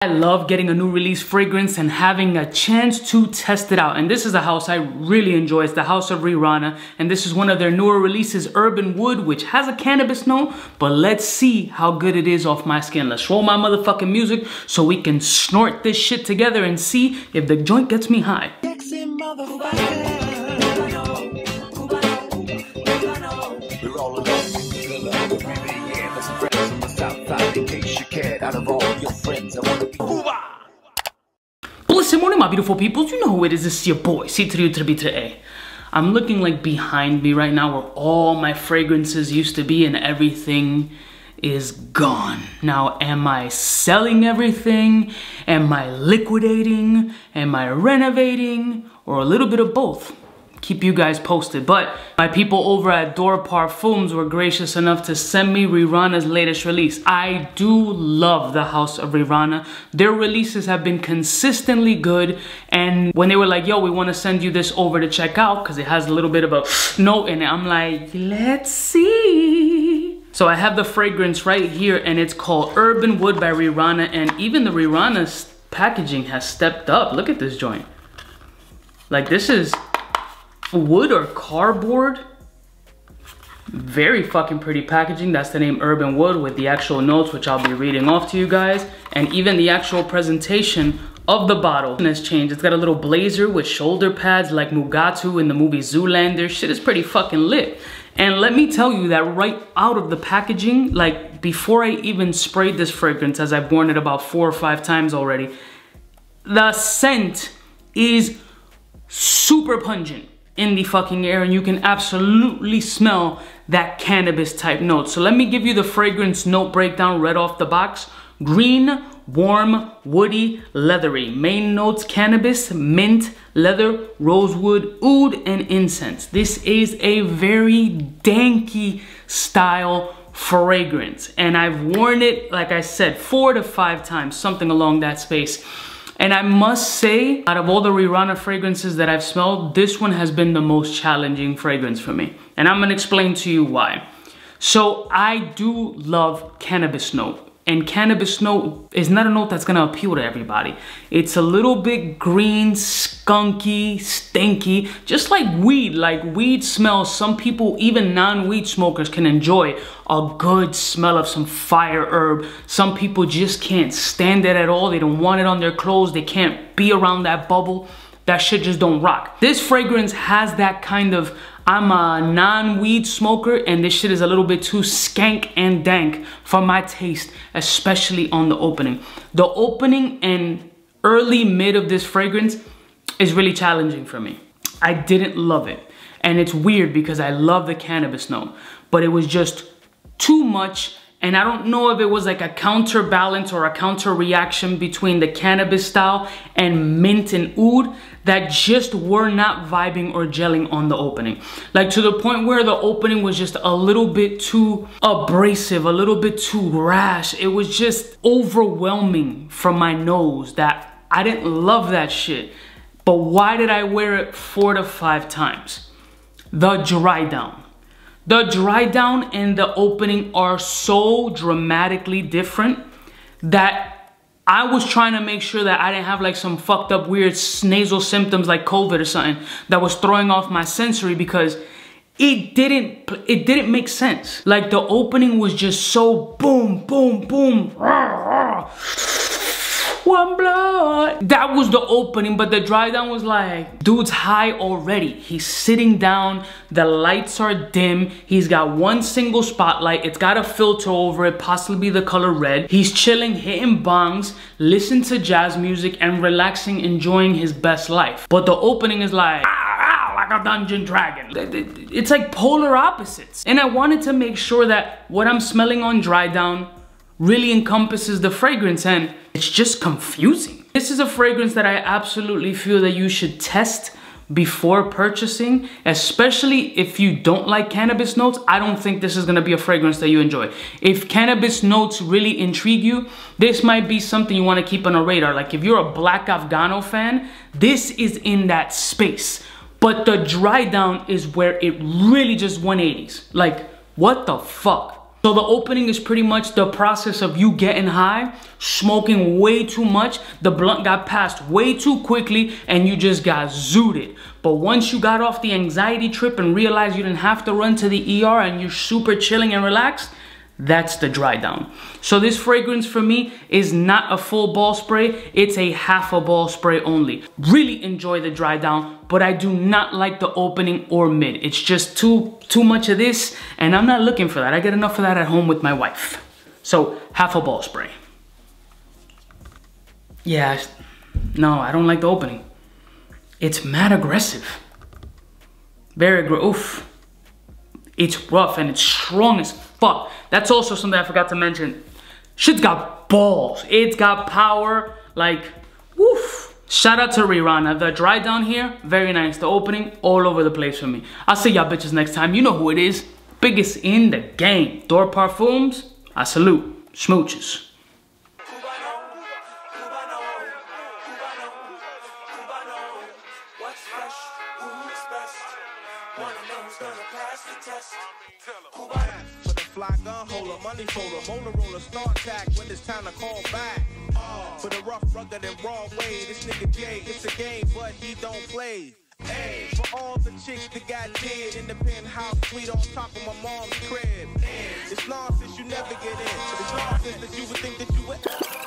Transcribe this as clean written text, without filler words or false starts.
I love getting a new release fragrance and having a chance to test it out. And this is a house I really enjoy. It's the house of Rirana. And this is one of their newer releases, Urban Wood, which has a cannabis note. But let's see how good it is off my skin. Let's roll my motherfucking music so we can snort this shit together and see if the joint gets me high. Listen, morning, my beautiful peoples. You know who it is. It's your boy, C to the U to the B to the A. I'm looking like behind me right now where all my fragrances used to be and everything is gone. Now, am I selling everything? Am I liquidating? Am I renovating? Or a little bit of both? Keep you guys posted. But my people over at Parfumes were gracious enough to send me Rirana's latest release. I do love the house of Rirana. Their releases have been consistently good, and when they were like, yo, we want to send you this over to check out because it has a little bit of a note in it, I'm like, let's see. So I have the fragrance right here, and it's called Urban Wood by Rirana, and even the Rirana's packaging has stepped up. Look at this joint. Like, this is wood or cardboard. Very fucking pretty packaging. That's the name, Urban Wood, with the actual notes, which I'll be reading off to you guys. And even the actual presentation of the bottle has changed. It's got a little blazer with shoulder pads like Mugatu in the movie Zoolander. Shit is pretty fucking lit. And let me tell you that right out of the packaging, like before I even sprayed this fragrance, as I've worn it about 4 or 5 times already, the scent is super pungent in the fucking air, and you can absolutely smell that cannabis type note. So let me give you the fragrance note breakdown right off the box. Green, warm, woody, leathery. Main notes: cannabis, mint, leather, rosewood, oud, and incense. This is a very danky style fragrance, and I've worn it, like I said, 4 to 5 times, something along that space. And I must say, out of all the Rirana fragrances that I've smelled, this one has been the most challenging fragrance for me. And I'm gonna explain to you why. So I do love cannabis note. And cannabis note is not a note that's gonna appeal to everybody. It's a little bit green, skunky, stinky, just like weed. Like weed smells, some people, even non-weed smokers, can enjoy a good smell of some fire herb. Some people just can't stand it at all. They don't want it on their clothes. They can't be around that bubble. That shit just don't rock. This fragrance has that kind of, I'm a non-weed smoker and this shit is a little bit too skank and dank for my taste, especially on the opening. The opening and early mid of this fragrance is really challenging for me. I didn't love it. And it's weird because I love the cannabis note, but it was just too much. And I don't know if it was like a counterbalance or a counter reaction between the cannabis style and mint and oud that just were not vibing or gelling on the opening. Like to the point where the opening was just a little bit too abrasive, a little bit too rash. It was just overwhelming from my nose that I didn't love that shit. But why did I wear it 4 to 5 times? The Drydown. The Drydown and the opening are so dramatically different that I was trying to make sure that I didn't have like some fucked up weird nasal symptoms like COVID or something that was throwing off my sensory, because it didn't make sense. Like the opening was just so boom, boom, boom, rah, rah. One blood. That was the opening, but the Drydown was like, dude's high already. He's sitting down, the lights are dim, he's got one single spotlight, it's got a filter over it, possibly the color red. He's chilling, hitting bongs, listening to jazz music and relaxing, enjoying his best life. But the opening is like, like a dungeon dragon. It's like polar opposites. And I wanted to make sure that what I'm smelling on Drydown really encompasses the fragrance, and it's just confusing. This is a fragrance that I absolutely feel that you should test before purchasing, especially if you don't like cannabis notes. I don't think this is gonna be a fragrance that you enjoy. If cannabis notes really intrigue you, this might be something you wanna keep on a radar. Like if you're a Black Afghano fan, this is in that space. But the Drydown is where it really just 180s. Like, what the fuck? So the opening is pretty much the process of you getting high, smoking way too much, the blunt got passed way too quickly, and you just got zooted. But once you got off the anxiety trip and realized you didn't have to run to the ER and you're super chilling and relaxed, that's the dry down. So this fragrance for me is not a full ball spray, it's a half a ball spray only. Really enjoy the dry down, but I do not like the opening or mid. It's just too much of this, and I'm not looking for that. I get enough of that at home with my wife. So half a ball spray. Yeah, no, I don't like the opening. It's mad aggressive. Very aggressive. It's rough and it's strong as fuck. That's also something I forgot to mention. Shit's got balls. It's got power. Like, woof. Shout out to Rirana. The dry down here, very nice. The opening, all over the place for me. I'll see y'all bitches next time. You know who it is. Biggest in the game. Door Parfumes, I salute. Smooches. For the fly gun holder, money folder, Motorola start tag when it's time to call back. For the rough, rugged, and raw way, this nigga Jay, it's a game, but he don't play. Hey, for all the chicks that got dead in the penthouse suite on top of my mom's crib. It's nonsense you never get in. It's nonsense that you would think that you would.